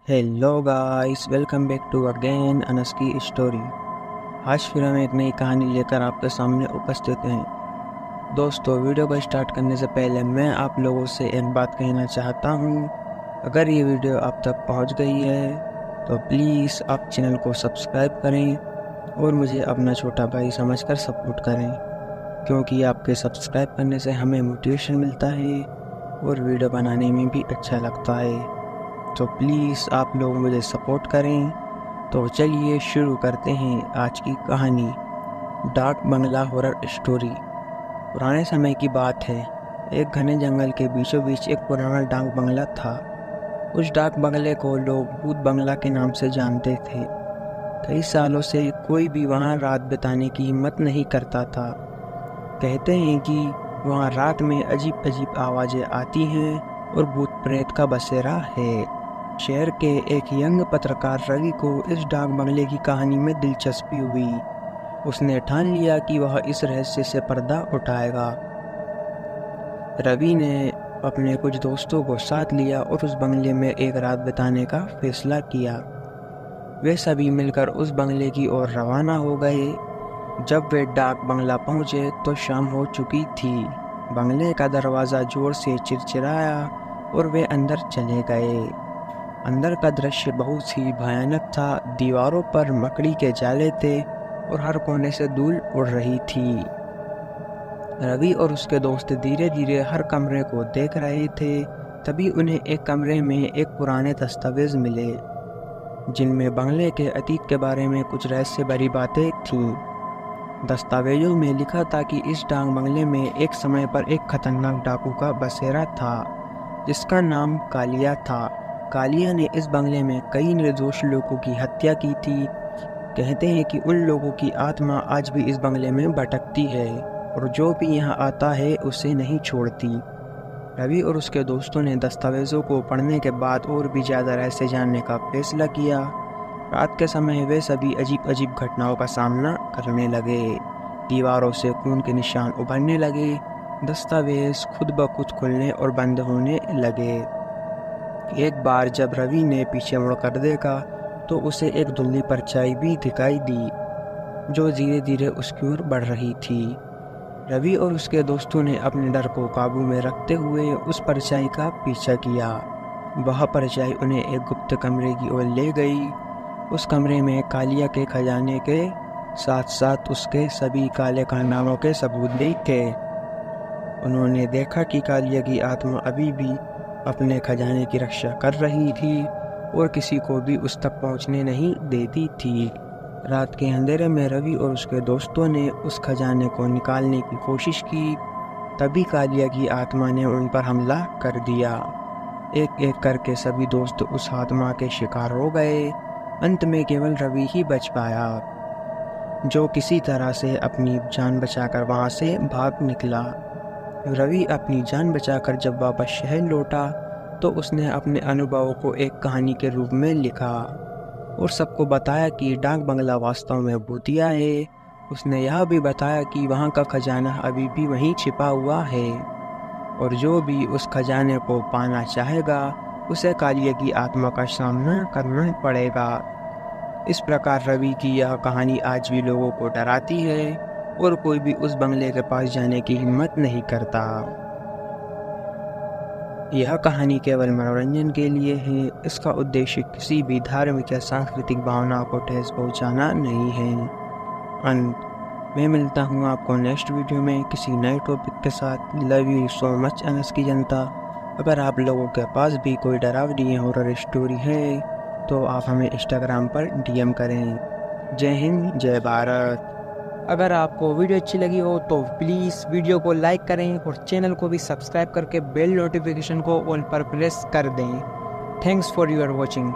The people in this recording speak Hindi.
Hello guys, welcome back to again Anas की स्टोरी। आज फिर हम एक नई कहानी लेकर आपके सामने उपस्थित हैं। दोस्तों, वीडियो को स्टार्ट करने से पहले मैं आप लोगों से एक बात कहना चाहता हूं। अगर ये वीडियो आप तक पहुंच गई है तो प्लीज़ आप चैनल को सब्सक्राइब करें और मुझे अपना छोटा भाई समझकर सपोर्ट करें, क्योंकि आपके सब्सक्राइब करने से हमें मोटिवेशन मिलता है और वीडियो बनाने में भी अच्छा लगता है। तो प्लीज़ आप लोग मुझे सपोर्ट करें। तो चलिए शुरू करते हैं आज की कहानी, डाक बंगला हॉरर स्टोरी। पुराने समय की बात है। एक घने जंगल के बीचों बीच एक पुराना डाक बंगला था। उस डाक बंगले को लोग भूत बंगला के नाम से जानते थे। कई सालों से कोई भी वहां रात बिताने की हिम्मत नहीं करता था। कहते हैं कि वहां रात में अजीब अजीब आवाज़ें आती हैं और भूत प्रेत का बसेरा है। शहर के एक यंग पत्रकार रवि को इस डाक बंगले की कहानी में दिलचस्पी हुई। उसने ठान लिया कि वह इस रहस्य से पर्दा उठाएगा। रवि ने अपने कुछ दोस्तों को साथ लिया और उस बंगले में एक रात बिताने का फैसला किया। वे सभी मिलकर उस बंगले की ओर रवाना हो गए। जब वे डाक बंगला पहुंचे तो शाम हो चुकी थी। बंगले का दरवाज़ा जोर से चिरचिराया और वे अंदर चले गए। अंदर का दृश्य बहुत ही भयानक था। दीवारों पर मकड़ी के जाले थे और हर कोने से धूल उड़ रही थी। रवि और उसके दोस्त धीरे धीरे हर कमरे को देख रहे थे। तभी उन्हें एक कमरे में एक पुराने दस्तावेज मिले, जिनमें बंगले के अतीत के बारे में कुछ रहस्य भरी बातें थीं। दस्तावेजों में लिखा था कि इस डाक बंगले में एक समय पर एक खतरनाक डाकू का बसेरा था, जिसका नाम कालिया था। कालिया ने इस बंगले में कई निर्दोष लोगों की हत्या की थी। कहते हैं कि उन लोगों की आत्मा आज भी इस बंगले में भटकती है और जो भी यहाँ आता है उसे नहीं छोड़ती। रवि और उसके दोस्तों ने दस्तावेजों को पढ़ने के बाद और भी ज़्यादा रहस्य जानने का फैसला किया। रात के समय वे सभी अजीब अजीब घटनाओं का सामना करने लगे। दीवारों से खून के निशान उभरने लगे। दस्तावेज खुद ब खुद खुलने और बंद होने लगे। एक बार जब रवि ने पीछे मुड़कर देखा तो उसे एक धुंधली परछाई भी दिखाई दी, जो धीरे धीरे उसकी ओर बढ़ रही थी। रवि और उसके दोस्तों ने अपने डर को काबू में रखते हुए उस परछाई का पीछा किया। वह परछाई उन्हें एक गुप्त कमरे की ओर ले गई। उस कमरे में कालिया के खजाने के साथ साथ उसके सभी काले कारनामों के सबूत भी थे। उन्होंने देखा कि कालिया की आत्मा अभी भी अपने खजाने की रक्षा कर रही थी और किसी को भी उस तक पहुंचने नहीं देती थी। रात के अंधेरे में रवि और उसके दोस्तों ने उस खजाने को निकालने की कोशिश की। तभी कालिया की आत्मा ने उन पर हमला कर दिया। एक एक करके सभी दोस्त उस आत्मा के शिकार हो गए। अंत में केवल रवि ही बच पाया, जो किसी तरह से अपनी जान बचाकर वहां से भाग निकला। रवि अपनी जान बचाकर जब वापस शहर लौटा तो उसने अपने अनुभवों को एक कहानी के रूप में लिखा और सबको बताया कि डाक बंगला वास्तव में भूतिया है। उसने यह भी बताया कि वहाँ का खजाना अभी भी वहीं छिपा हुआ है और जो भी उस खजाने को पाना चाहेगा उसे कालिया की आत्मा का सामना करना पड़ेगा। इस प्रकार रवि की यह कहानी आज भी लोगों को डराती है और कोई भी उस बंगले के पास जाने की हिम्मत नहीं करता। यह कहानी केवल मनोरंजन के लिए है। इसका उद्देश्य किसी भी धार्मिक या सांस्कृतिक भावना को ठेस पहुंचाना नहीं है। अंत मैं मिलता हूं आपको नेक्स्ट वीडियो में किसी नए टॉपिक के साथ। Love you so much Anas की जनता। अगर आप लोगों के पास भी कोई डरावनी हॉरर स्टोरी है तो आप हमें इंस्टाग्राम पर DM करें। जय हिंद, जय भारत। अगर आपको वीडियो अच्छी लगी हो तो प्लीज़ वीडियो को लाइक करें और चैनल को भी सब्सक्राइब करके बेल नोटिफिकेशन को ऑल पर प्रेस कर दें। Thanks for your watching.